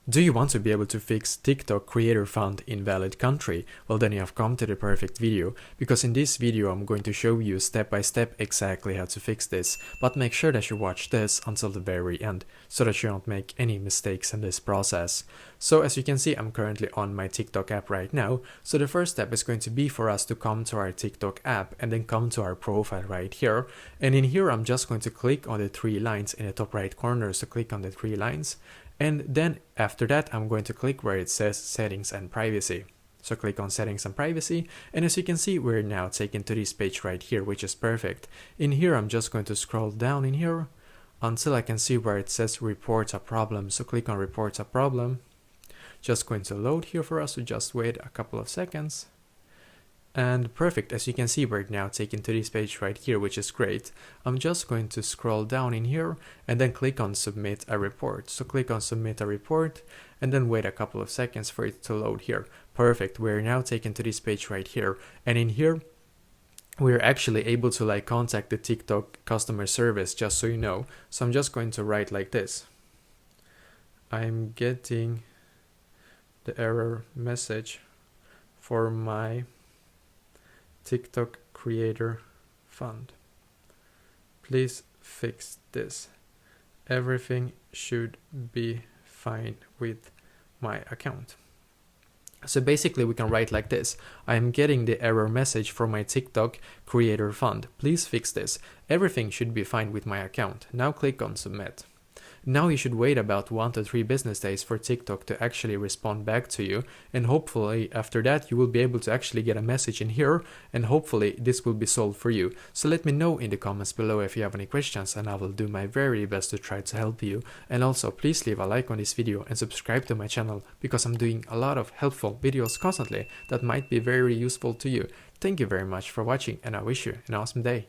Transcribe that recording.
Do you want to be able to fix TikTok creator fund invalid country? Well, then you have come to the perfect video, because in this video I'm going to show you step by step exactly how to fix this, but make sure that you watch this until the very end so that you don't make any mistakes in this process. So as you can see, I'm currently on my TikTok app right now. So the first step is going to be for us to come to our TikTok app and then come to our profile right here. And in here I'm just going to click on the three lines in the top right corner, so click on the three lines. And then after that, I'm going to click where it says settings and privacy. So click on settings and privacy. And as you can see, we're now taken to this page right here, which is perfect. In here, I'm just going to scroll down in here until I can see where it says reports a problem. So click on reports a problem. Just going to load here for us, so just wait a couple of seconds. And perfect, as you can see, we're now taken to this page right here, which is great. I'm just going to scroll down in here and then click on submit a report. So click on submit a report and then wait a couple of seconds for it to load here. Perfect, we're now taken to this page right here. And in here, we're actually able to contact the TikTok customer service, just so you know. So I'm just going to write like this. I'm getting the error message for my TikTok creator fund. Please fix this. Everything should be fine with my account. So basically we can write like this. I am getting the error message for my TikTok creator fund. Please fix this. Everything should be fine with my account. Now click on submit. Now you should wait about 1 to 3 business days for TikTok to actually respond back to you, and hopefully after that you will be able to actually get a message in here, and hopefully this will be solved for you. So let me know in the comments below if you have any questions, and I will do my very best to try to help you. And also please leave a like on this video and subscribe to my channel, because I'm doing a lot of helpful videos constantly that might be very useful to you. Thank you very much for watching, and I wish you an awesome day.